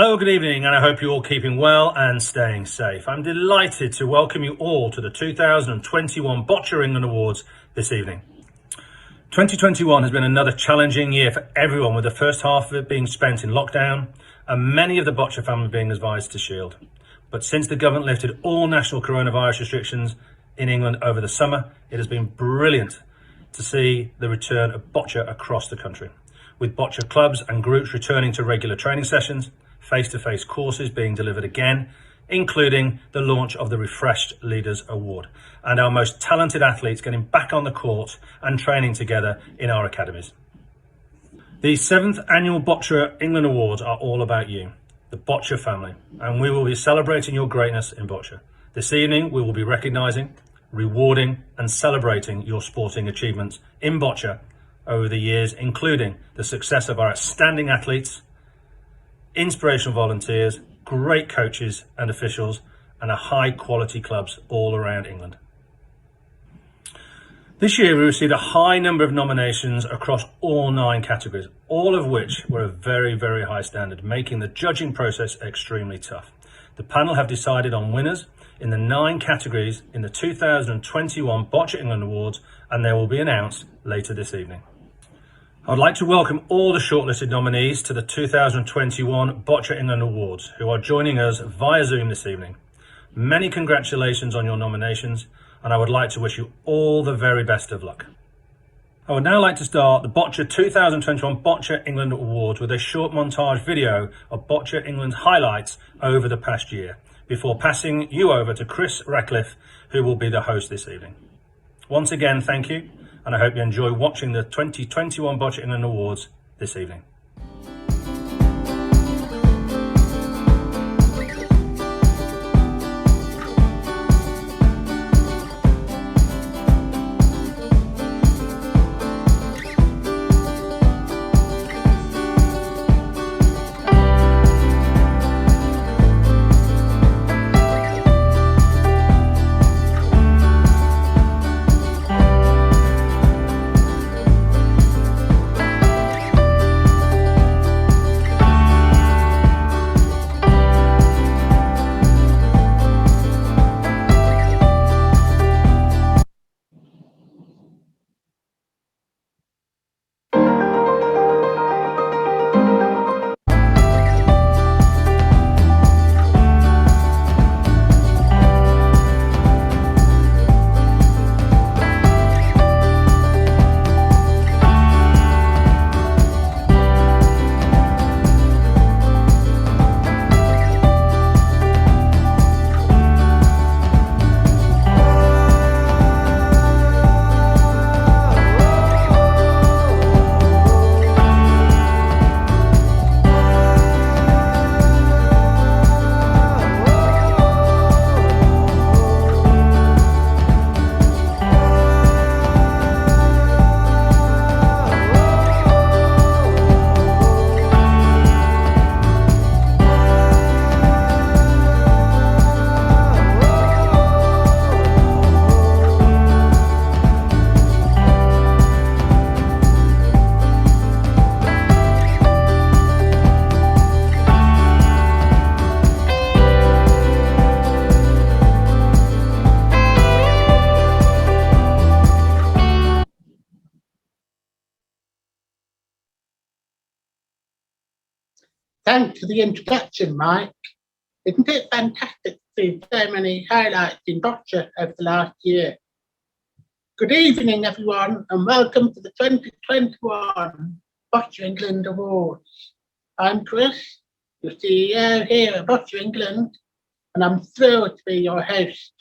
Hello, good evening, and I hope you're all keeping well and staying safe. I'm delighted to welcome you all to the 2021 Boccia England Awards this evening. 2021 has been another challenging year for everyone, with the first half of it being spent in lockdown and many of the Boccia family being advised to shield. But since the government lifted all national coronavirus restrictions in England over the summer, it has been brilliant to see the return of Boccia across the country, with Boccia clubs and groups returning to regular training sessions, face-to-face courses being delivered again, including the launch of the Refreshed Leaders Award, and our most talented athletes getting back on the court and training together in our academies. The 7th annual Boccia England Awards are all about you, the Boccia family, and we will be celebrating your greatness in Boccia. This evening we will be recognising, rewarding and celebrating your sporting achievements in Boccia over the years, including the success of our outstanding athletes, inspirational volunteers, great coaches and officials, and high quality clubs all around England. This year we received a high number of nominations across all 9 categories, all of which were a very, very high standard, making the judging process extremely tough. The panel have decided on winners in the 9 categories in the 2021 Boccia England Awards, and they will be announced later this evening. I'd like to welcome all the shortlisted nominees to the 2021 Boccia England Awards who are joining us via Zoom this evening. Many congratulations on your nominations, and I would like to wish you all the very best of luck. I would now like to start the Boccia 2021 Boccia England Awards with a short montage video of Boccia England's highlights over the past year, before passing you over to Chris Ratcliffe, who will be the host this evening. Once again, thank you, and I hope you enjoy watching the 2021 Boccia England Awards this evening. Thanks for the introduction, Mike. Isn't it fantastic to see so many highlights in Boccia over the last year? Good evening, everyone, and welcome to the 2021 Boccia England Awards. I'm Chris, your CEO here at Boccia England, and I'm thrilled to be your host.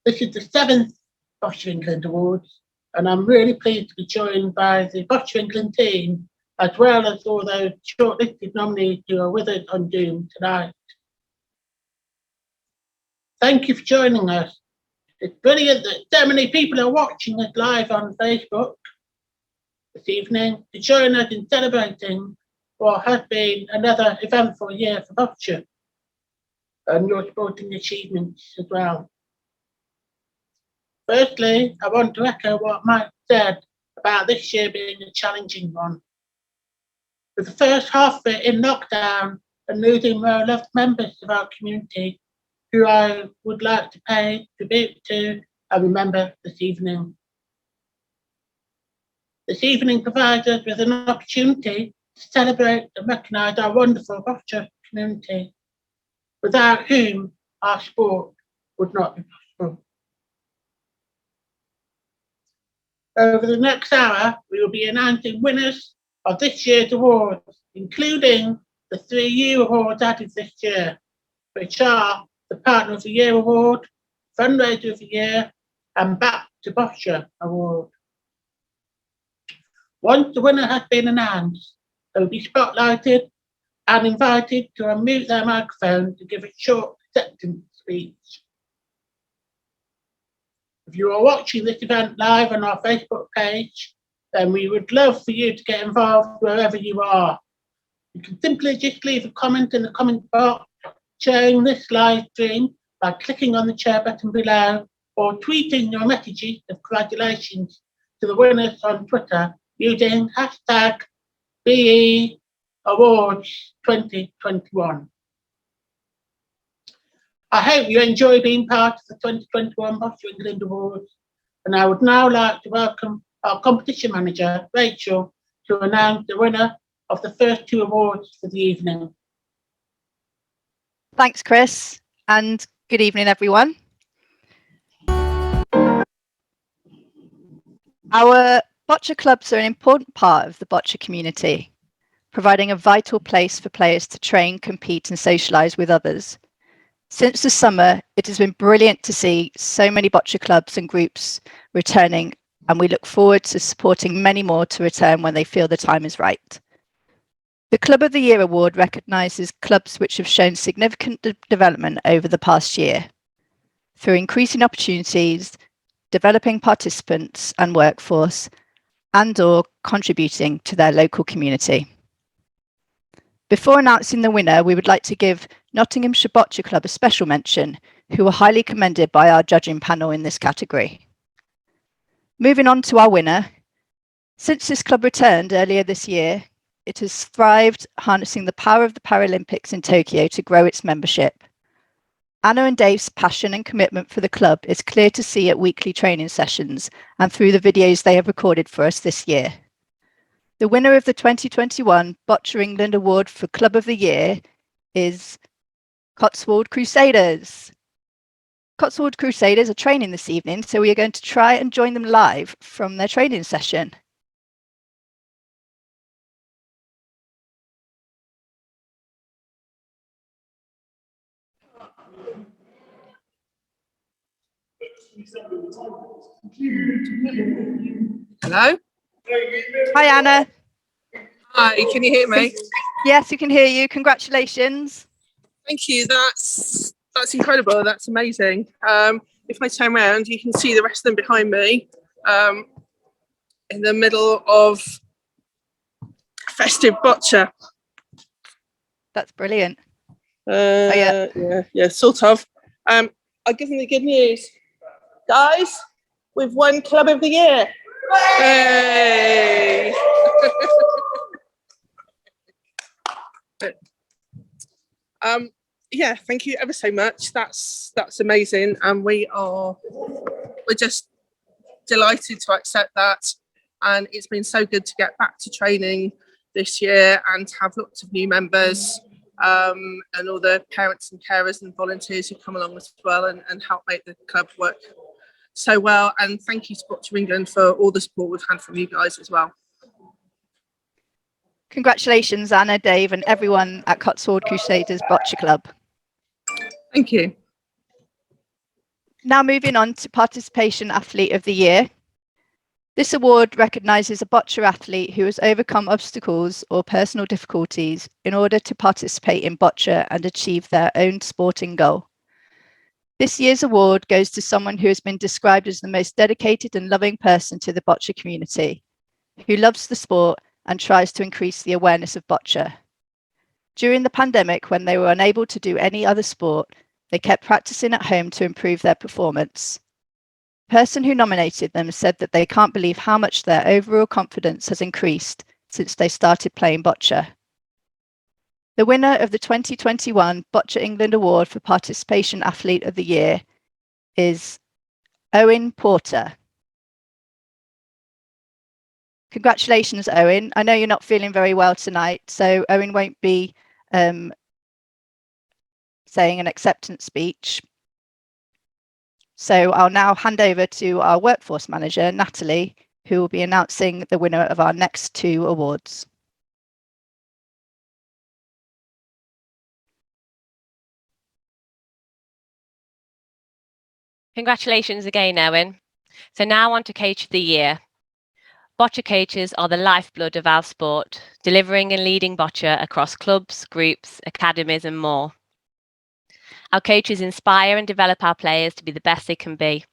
This is the 7th Boccia England Awards, and I'm really pleased to be joined by the Boccia England team, as well as all those shortlisted nominees who are with us on Zoom tonight. Thank you for joining us. It's brilliant that so many people are watching us live on Facebook this evening to join us in celebrating what has been another eventful year for Boccia and your sporting achievements as well. Firstly, I want to echo what Mike said about this year being a challenging one. With the first half of it in lockdown and losing well-loved members of our community, who I would like to pay tribute to and remember this evening. This evening provides us with an opportunity to celebrate and recognise our wonderful Boccia community, without whom our sport would not be possible. Over the next hour, we will be announcing winners of this year's awards, including the 3 new awards added this year, which are the Partner of the Year Award, Fundraiser of the Year, and Back to Boccia Award. Once the winner has been announced, they will be spotlighted and invited to unmute their microphone to give a short acceptance speech. If you are watching this event live on our Facebook page, then we would love for you to get involved wherever you are. You can simply just leave a comment in the comment box sharing this live stream by clicking on the share button below, or tweeting your messages of congratulations to the winners on Twitter using hashtag BEAwards2021. I hope you enjoy being part of the 2021 Boccia England Awards, and I would now like to welcome our competition manager, Rachel, to announce the winner of the first 2 awards for the evening. Thanks, Chris, and good evening, everyone. Our Boccia clubs are an important part of the Boccia community, providing a vital place for players to train, compete and socialise with others. Since the summer, it has been brilliant to see so many Boccia clubs and groups returning, and we look forward to supporting many more to return when they feel the time is right. The Club of the Year Award recognises clubs which have shown significant development over the past year, through increasing opportunities, developing participants and workforce, and/or contributing to their local community. Before announcing the winner, we would like to give Nottinghamshire Boccia Club a special mention, who were highly commended by our judging panel in this category. Moving on to our winner. Since this club returned earlier this year, it has thrived, harnessing the power of the Paralympics in Tokyo to grow its membership. Anna and Dave's passion and commitment for the club is clear to see at weekly training sessions and through the videos they have recorded for us this year. The winner of the 2021 Boccia England Award for Club of the Year is Cotswold Crusaders. Cotswold Crusaders are training this evening, so we are going to try and join them live from their training session. Hello? Hi, Anna. Hi, can you hear me? Yes, we can hear you. Congratulations. Thank you. That's incredible. That's amazing. If I turn around, you can see the rest of them behind me, in the middle of festive boccia. That's brilliant. Yeah, sort of. I'll give them the good news. Guys, we've won Club of the Year. Hey! Yeah, thank you ever so much. That's amazing, and we're just delighted to accept that. And it's been so good to get back to training this year and have lots of new members, and all the parents and carers and volunteers who come along as well and help make the club work so well. And thank you to Boccia England for all the support we've had from you guys as well. Congratulations, Anna, Dave, and everyone at Cotswold Crusaders Boccia Club. Thank you. Now moving on to Participation Athlete of the Year. This award recognises a boccia athlete who has overcome obstacles or personal difficulties in order to participate in boccia and achieve their own sporting goal. This year's award goes to someone who has been described as the most dedicated and loving person to the boccia community, who loves the sport and tries to increase the awareness of boccia. During the pandemic, when they were unable to do any other sport, they kept practicing at home to improve their performance. The person who nominated them said that they can't believe how much their overall confidence has increased since they started playing boccia. The winner of the 2021 Boccia England Award for Participation Athlete of the Year is Owen Porter. Congratulations, Owen. I know you're not feeling very well tonight, so Owen won't be saying an acceptance speech. So I'll now hand over to our workforce manager, Natalie, who will be announcing the winner of our next 2 awards. Congratulations again, Owen. So now on to Coach of the Year. Boccia coaches are the lifeblood of our sport, delivering and leading boccia across clubs, groups, academies and more. Our coaches inspire and develop our players to be the best they can be.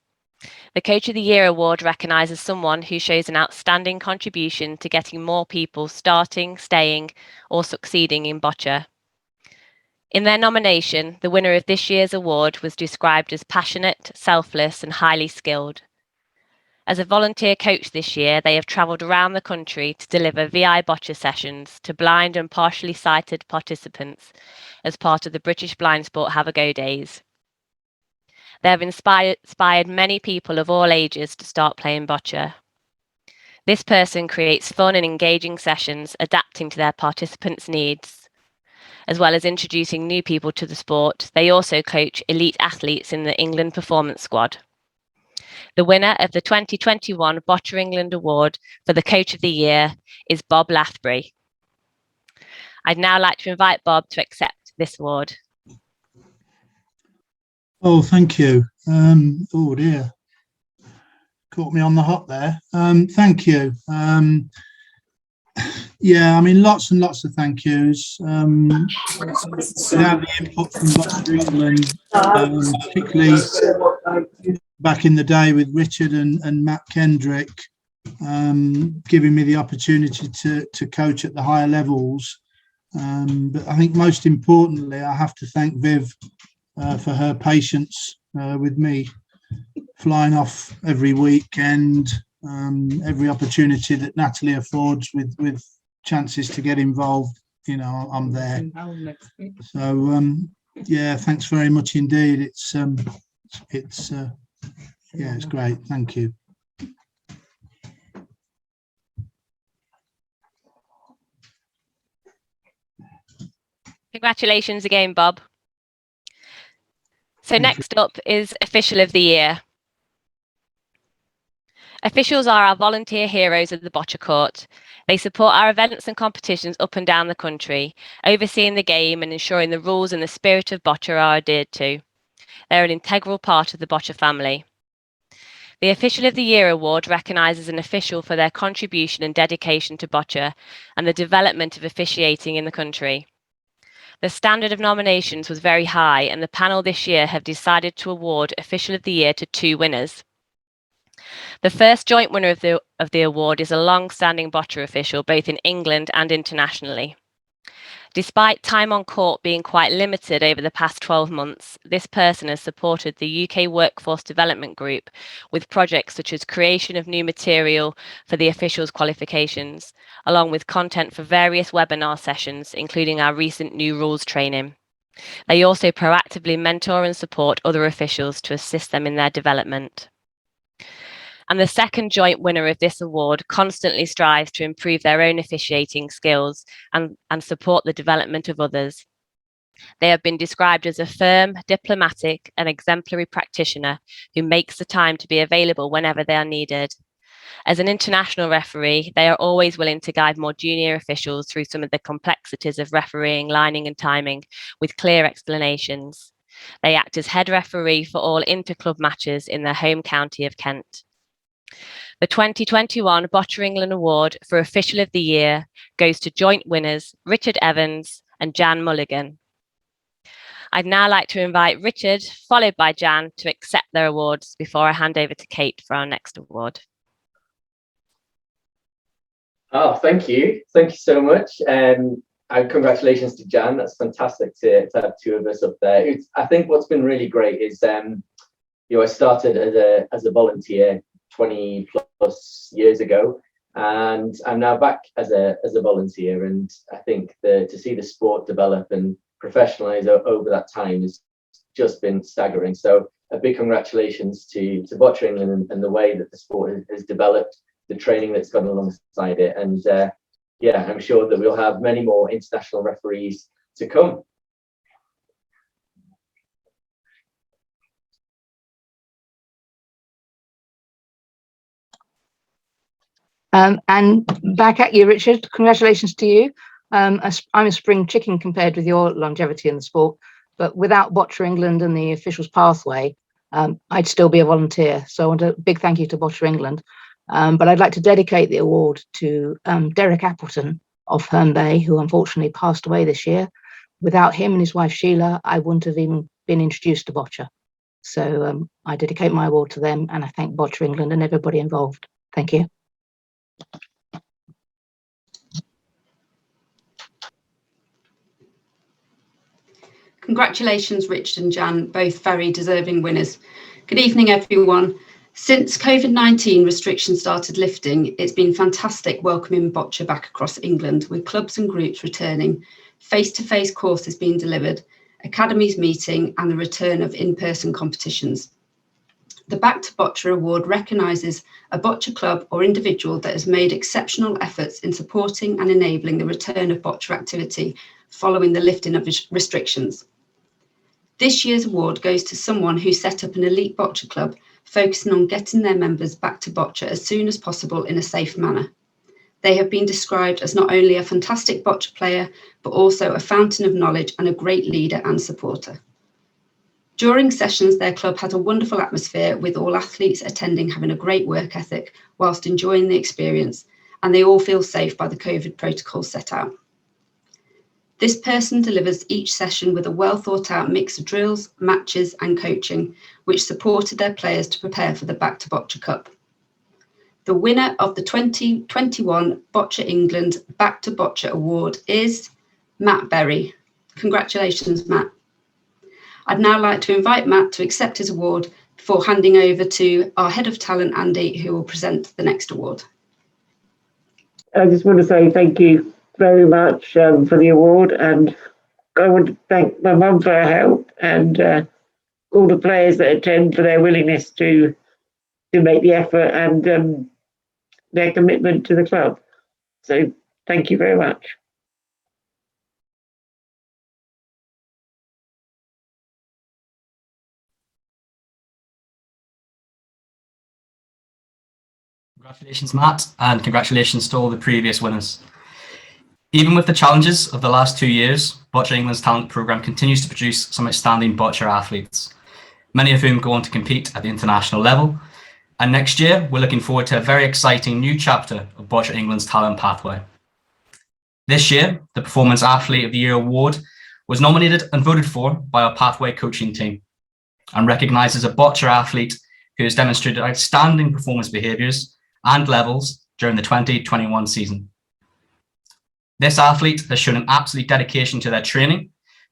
The Coach of the Year award recognises someone who shows an outstanding contribution to getting more people starting, staying or succeeding in boccia. In their nomination, the winner of this year's award was described as passionate, selfless and highly skilled. As a volunteer coach this year, they have travelled around the country to deliver VI boccia sessions to blind and partially sighted participants as part of the British Blind Sport Have a Go Days. They have inspired many people of all ages to start playing boccia. This person creates fun and engaging sessions adapting to their participants' needs. As well as introducing new people to the sport, they also coach elite athletes in the England Performance Squad. The winner of the 2021 Boccia England Award for the Coach of the Year is Bob Lathbury. I'd now like to invite Bob to accept this award. Oh, thank you. Oh dear, caught me on the hop there. Thank you. Yeah, I mean, lots and lots of thank yous. Without the input from Boccia England, particularly back in the day with Richard and Matt Kendrick, giving me the opportunity to coach at the higher levels. But I think most importantly, I have to thank Viv for her patience with me, flying off every weekend, every opportunity that Natalie affords with chances to get involved. You know, I'm there. So yeah, thanks very much indeed. It's yeah, it's great. Thank you. Congratulations again, Bob. So next up is Official of the Year. Officials are our volunteer heroes of the boccia court. They support our events and competitions up and down the country, overseeing the game and ensuring the rules and the spirit of boccia are adhered to. They're an integral part of the boccia family. The Official of the Year award recognises an official for their contribution and dedication to boccia and the development of officiating in the country. The standard of nominations was very high, and the panel this year have decided to award Official of the Year to 2 winners. The first joint winner of the award is a long-standing boccia official, both in England and internationally. Despite time on court being quite limited over the past 12 months, this person has supported the UK Workforce Development Group with projects such as creation of new material for the officials' qualifications, along with content for various webinar sessions, including our recent new rules training. They also proactively mentor and support other officials to assist them in their development. And the second joint winner of this award constantly strives to improve their own officiating skills and support the development of others. They have been described as a firm, diplomatic and exemplary practitioner who makes the time to be available whenever they are needed. As an international referee, they are always willing to guide more junior officials through some of the complexities of refereeing, lining and timing with clear explanations. They act as head referee for all inter-club matches in their home county of Kent. The 2021 Boccia England Award for Official of the Year goes to joint winners Richard Evans and Jan Mulligan. I'd now like to invite Richard, followed by Jan, to accept their awards before I hand over to Kate for our next award. Oh, thank you. Thank you so much. And congratulations to Jan. That's fantastic to have 2 of us up there. I think what's been really great is, I started as a volunteer 20 plus years ago, and I'm now back as a volunteer. And I think to see the sport develop and professionalize over that time has just been staggering. So a big congratulations to Boccia England and the way that the sport has developed, the training that's gone alongside it. And yeah, I'm sure that we'll have many more international referees to come. And back at you, Richard. Congratulations to you. I'm a spring chicken compared with your longevity in the sport, but without Boccia England and the officials pathway, I'd still be a volunteer. So I want a big thank you to Boccia England. But I'd like to dedicate the award to Derek Appleton of Herne Bay, who unfortunately passed away this year. Without him and his wife Sheila, I wouldn't have even been introduced to Boccia. So I dedicate my award to them, and I thank Boccia England and everybody involved. Thank you. Congratulations, Richard and Jan, both very deserving winners. Good evening, everyone. Since COVID-19 restrictions started lifting, it's been fantastic welcoming Boccia back across England, with clubs and groups returning, face-to-face courses being delivered, academies meeting, and the return of in-person competitions. The Back to Boccia Award recognises a Boccia club or individual that has made exceptional efforts in supporting and enabling the return of Boccia activity following the lifting of restrictions. This year's award goes to someone who set up an elite Boccia club, focusing on getting their members back to Boccia as soon as possible in a safe manner. They have been described as not only a fantastic Boccia player, but also a fountain of knowledge and a great leader and supporter. During sessions, their club had a wonderful atmosphere, with all athletes attending having a great work ethic whilst enjoying the experience, and they all feel safe by the COVID protocols set out. This person delivers each session with a well thought out mix of drills, matches and coaching, which supported their players to prepare for the Back to Boccia Cup. The winner of the 2021 Boccia England Back to Boccia Award is Matt Berry. Congratulations, Matt. I'd now like to invite Matt to accept his award before handing over to our Head of Talent, Andy, who will present the next award. I just want to say thank you very much for the award, and I want to thank my mum for her help, and all the players that attend for their willingness to make the effort and their commitment to the club. So thank you very much. Congratulations, Matt, and congratulations to all the previous winners. Even with the challenges of the last 2 years, Boccia England's talent programme continues to produce some outstanding Boccia athletes, many of whom go on to compete at the international level. And next year, we're looking forward to a very exciting new chapter of Boccia England's talent pathway. This year, the Performance Athlete of the Year award was nominated and voted for by our pathway coaching team, and recognises a Boccia athlete who has demonstrated outstanding performance behaviours and levels during the 2021 season. This athlete has shown an absolute dedication to their training,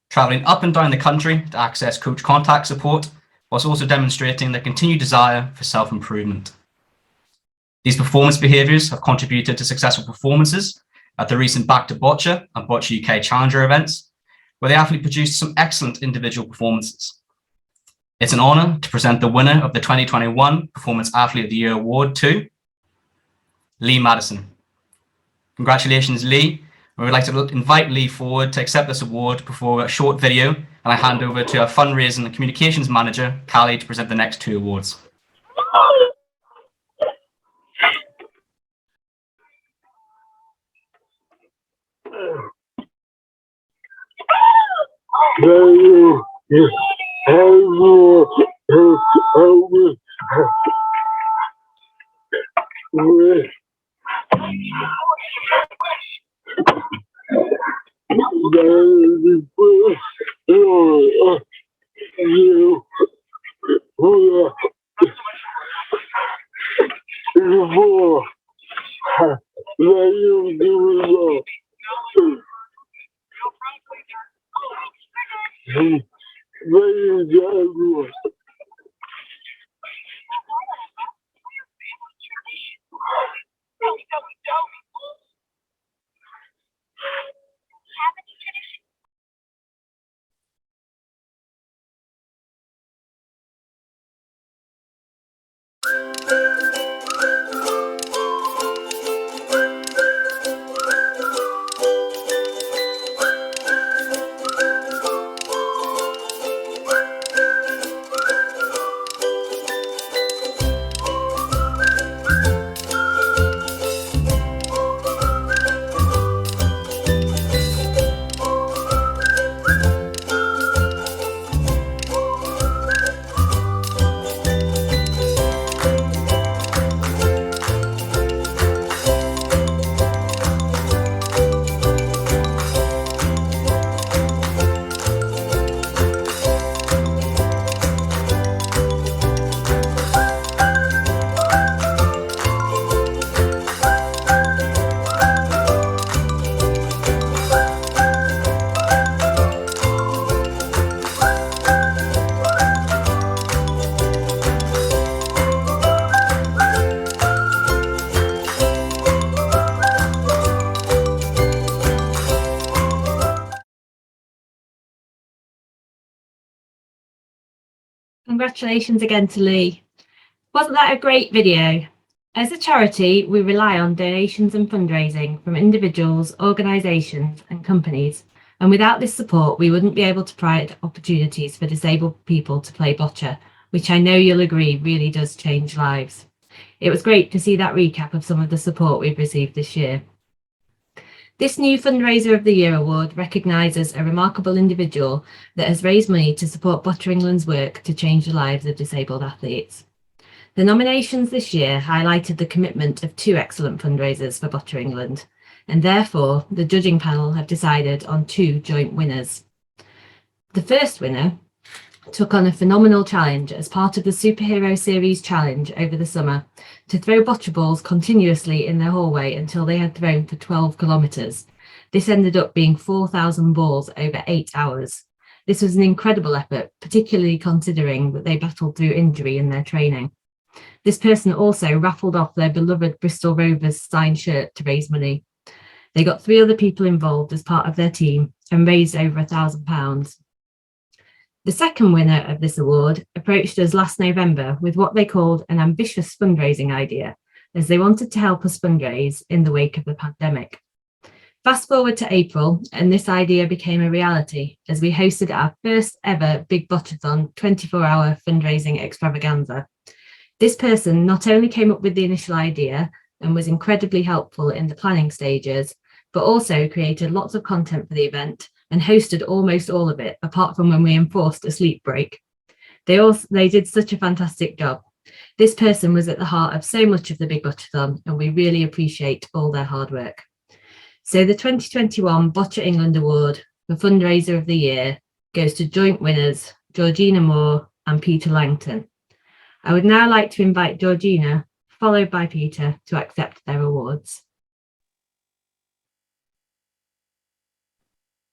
travelling up and down the country to access coach contact support, whilst also demonstrating their continued desire for self-improvement. These performance behaviours have contributed to successful performances at the recent Back to Boccia and Boccia UK Challenger events, where the athlete produced some excellent individual performances. It's an honour to present the winner of the 2021 Performance Athlete of the Year award to Lee Madison. Congratulations, Lee. We would like to invite Lee forward to accept this award before a short video, and I hand over to our fundraising and communications manager, Callie, to present the next 2 awards. Congratulations again to Lee. Wasn't that a great video? As a charity, we rely on donations and fundraising from individuals, organisations and companies. And without this support, we wouldn't be able to provide opportunities for disabled people to play boccia, which I know you'll agree really does change lives. It was great to see that recap of some of the support we've received this year. This new Fundraiser of the Year award recognises a remarkable individual that has raised money to support Boccia England's work to change the lives of disabled athletes. The nominations this year highlighted the commitment of 2 excellent fundraisers for Boccia England, and therefore the judging panel have decided on 2 joint winners. The first winner took on a phenomenal challenge as part of the Superhero Series challenge over the summer to throw boccia balls continuously in their hallway until they had thrown for 12 kilometres. This ended up being 4,000 balls over 8 hours. This was an incredible effort, particularly considering that they battled through injury in their training. This person also raffled off their beloved Bristol Rovers signed shirt to raise money. They got 3 other people involved as part of their team and raised over £1,000. The second winner of this award approached us last November with what they called an ambitious fundraising idea, as they wanted to help us fundraise in the wake of the pandemic. Fast forward to April, and this idea became a reality as we hosted our first ever Big Bocciathon 24-hour fundraising extravaganza. This person not only came up with the initial idea and was incredibly helpful in the planning stages, but also created lots of content for the event and hosted almost all of it, apart from when we enforced a sleep break. They did such a fantastic job. This person was at the heart of so much of the Big Bocciathon, and we really appreciate all their hard work. So the 2021 Boccia England Award for Fundraiser of the Year goes to joint winners Georgina Moore and Peter Langton. I would now like to invite Georgina, followed by Peter, to accept their awards.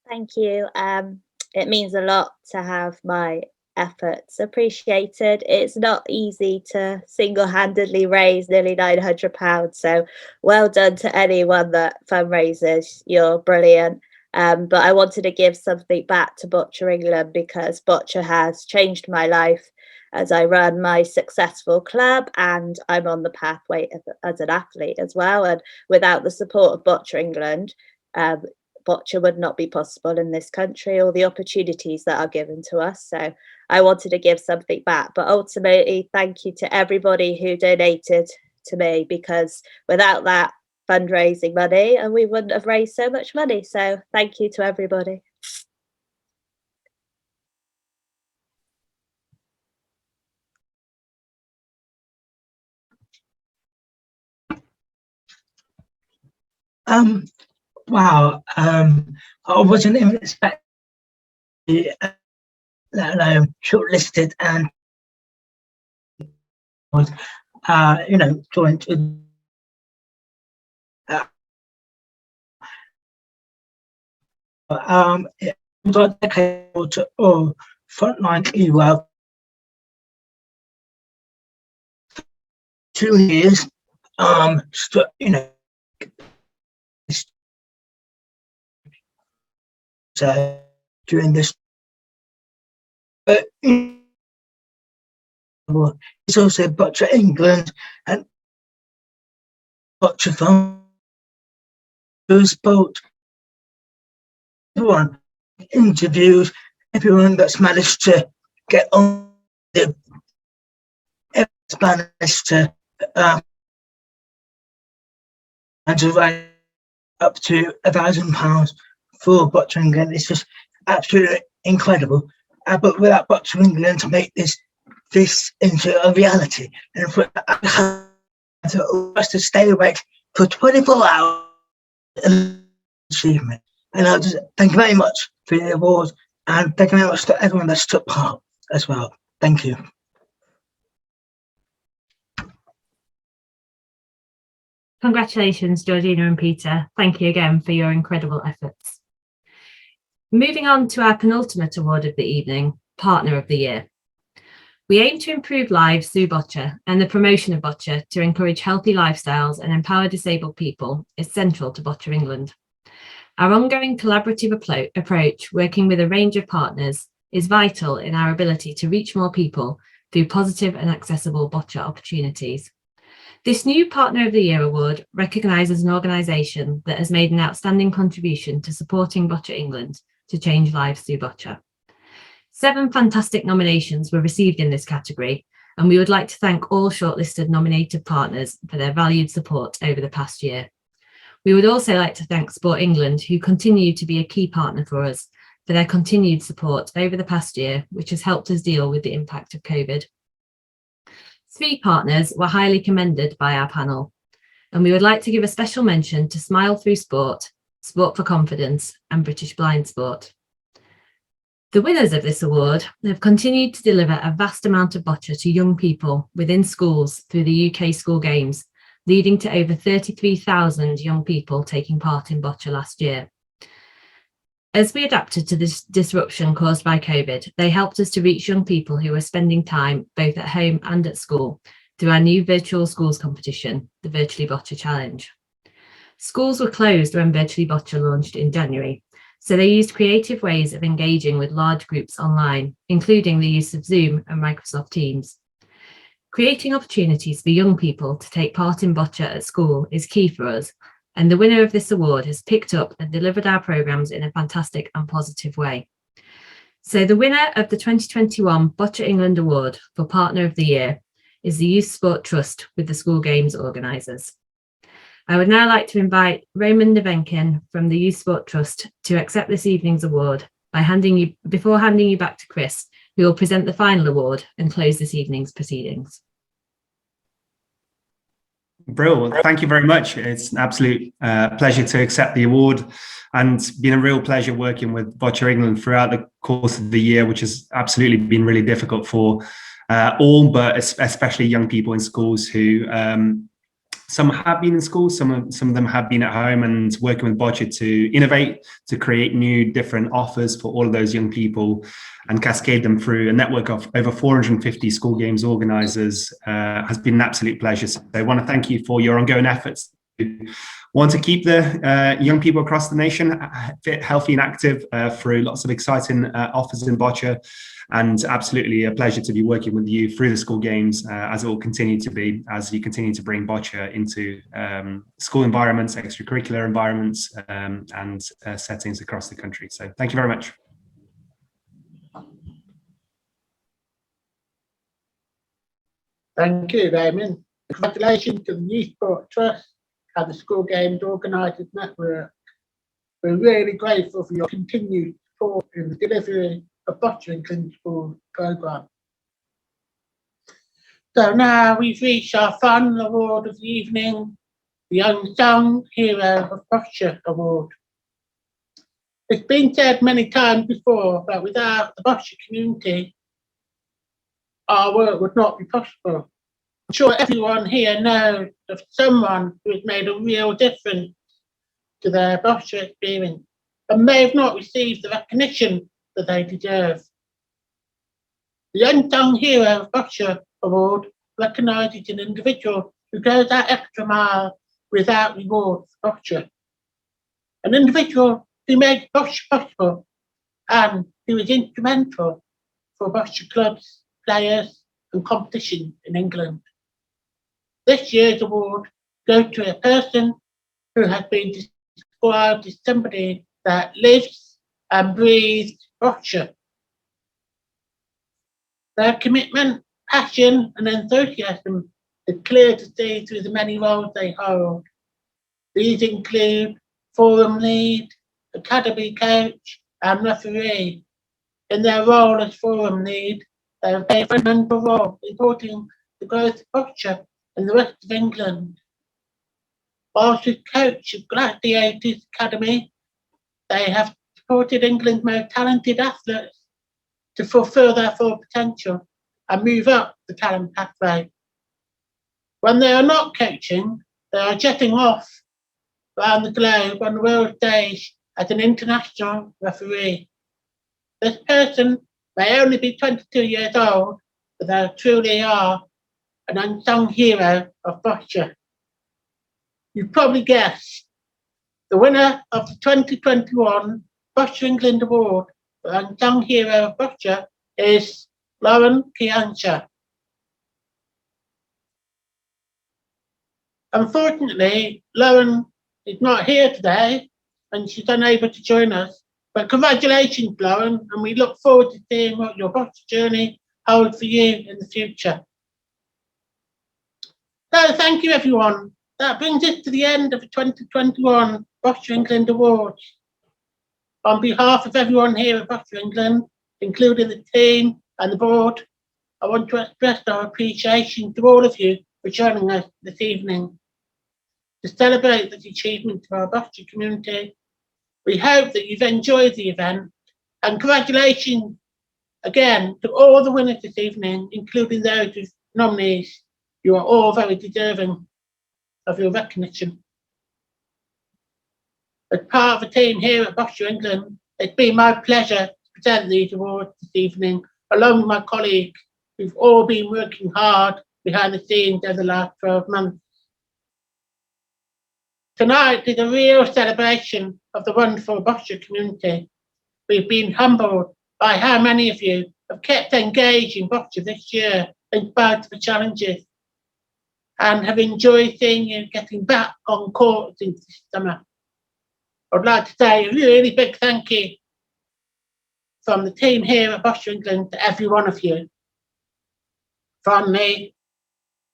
Thank you. It means a lot to have my efforts appreciated. It's not easy to single-handedly raise nearly £900, so well done to anyone that fundraises. You're brilliant. But I wanted to give something back to Boccia England because Boccia has changed my life as I run my successful club, and I'm on the pathway as an athlete as well. And without the support of Boccia England, Boccia would not be possible in this country, or the opportunities that are given to us. So I wanted to give something back, but ultimately thank you to everybody who donated to me, because without that fundraising money, and we wouldn't have raised so much money. So thank you to everybody. Wow, I wasn't even expecting, let alone shortlisted and was, joined with it was a decade to frontline e-work 2 years, so during this, but it's also Boccia England and Boccia Fund, both everyone interviews, everyone that's managed to get on the, everyone's managed to and to write up to £1,000 for Boccia England. It's just absolutely incredible. But without Boccia England to make this into a reality, and for us to stay awake for 24 hours, achievement. And I just thank you very much for the award, and thank you very much to everyone that's took part as well. Thank you. Congratulations, Georgina and Peter. Thank you again for your incredible efforts. Moving on to our penultimate award of the evening, Partner of the Year. We aim to improve lives through boccia, and the promotion of boccia to encourage healthy lifestyles and empower disabled people is central to Boccia England. Our ongoing collaborative approach, working with a range of partners, is vital in our ability to reach more people through positive and accessible boccia opportunities. This new Partner of the Year award recognises an organisation that has made an outstanding contribution to supporting Boccia England to change lives through boccia. 7 fantastic nominations were received in this category, and we would like to thank all shortlisted nominated partners for their valued support over the past year. We would also like to thank Sport England, who continue to be a key partner for us, for their continued support over the past year, which has helped us deal with the impact of COVID. 3 partners were highly commended by our panel, and we would like to give a special mention to Smile Through Sport, Sport for Confidence, and British Blind Sport. The winners of this award have continued to deliver a vast amount of boccia to young people within schools through the UK School Games, leading to over 33,000 young people taking part in boccia last year. As we adapted to this disruption caused by COVID, they helped us to reach young people who were spending time both at home and at school through our new virtual schools competition, the Virtually Boccia Challenge. Schools were closed when Virtually Boccia launched in January, so they used creative ways of engaging with large groups online, including the use of Zoom and Microsoft Teams. Creating opportunities for young people to take part in boccia at school is key for us, and the winner of this award has picked up and delivered our programmes in a fantastic and positive way. So the winner of the 2021 Boccia England Award for Partner of the Year is the Youth Sport Trust with the School Games organisers. I would now like to invite Raymond Nevenkin from the Youth Sport Trust to accept this evening's award before handing you back to Chris, who will present the final award and close this evening's proceedings. Brill, thank you very much. It's an absolute pleasure to accept the award, and it's been a real pleasure working with Boccia England throughout the course of the year, which has absolutely been really difficult for all, but especially young people in schools who some have been in schools, some of them have been at home, and working with Boccia to innovate, to create new different offers for all of those young people and cascade them through a network of over 450 school games organisers has been an absolute pleasure. So I want to thank you for your ongoing efforts to want to keep the young people across the nation fit, healthy and active through lots of exciting offers in Boccia. And absolutely a pleasure to be working with you through the school games, as it will continue to be, as you continue to bring boccia into school environments, extracurricular environments, and settings across the country. So thank you very much. Thank you, Raymond. Congratulations to the Youth Sport Trust and the School Games Organisers Network. We're really grateful for your continued support in the delivery of Boccia England School programme. So now we've reached our final award of the evening, the Unsung Hero of Boccia Award. It's been said many times before that without the Boccia community, our work would not be possible. I'm sure everyone here knows of someone who has made a real difference to their Boccia experience and may have not received the recognition that they deserve. The Unsung Hero of Boccia Award recognises an individual who goes that extra mile without reward for boccia. An individual who made boccia possible and who is instrumental for boccia clubs, players and competition in England. This year's award goes to a person who has been described as somebody that lives and breathes boccia. Their commitment, passion and enthusiasm is clear to see through the many roles they hold. These include forum lead, academy coach and referee. In their role as forum lead, they have played a fundamental role in supporting the growth of boccia in the rest of England. Whilst as coach of Gladiators Academy, they have supported England's most talented athletes to fulfil their full potential and move up the talent pathway. When they are not coaching, they are jetting off around the globe on the world stage as an international referee. This person may only be 22 years old, but they truly are an unsung hero of boccia. You've probably guessed, the winner of the 2021 Boccia England Award for Unsung Hero of Boccia is Lauren Kiansha. Unfortunately, Lauren is not here today and she's unable to join us. But congratulations, Lauren, and we look forward to seeing what your boccia journey holds for you in the future. So thank you, everyone. That brings us to the end of the 2021 Boccia England Awards. On behalf of everyone here at Boccia England, including the team and the board, I want to express our appreciation to all of you for joining us this evening. To celebrate the achievement of our boccia community, we hope that you've enjoyed the event, and congratulations again to all the winners this evening, including those with nominees. You are all very deserving of your recognition. As part of the team here at Boccia England, it's been my pleasure to present these awards this evening, along with my colleagues who've all been working hard behind the scenes over the last 12 months. Tonight is a real celebration of the wonderful Boccia community. We've been humbled by how many of you have kept engaged in Boccia this year in spite of the challenges, and have enjoyed seeing you getting back on court since this summer. I'd like to say a really big thank you from the team here at Boccia England to every one of you. From me,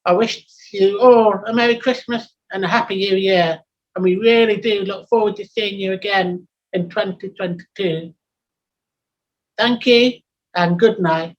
I wish you all a Merry Christmas and a Happy New Year, and we really do look forward to seeing you again in 2022. Thank you and good night.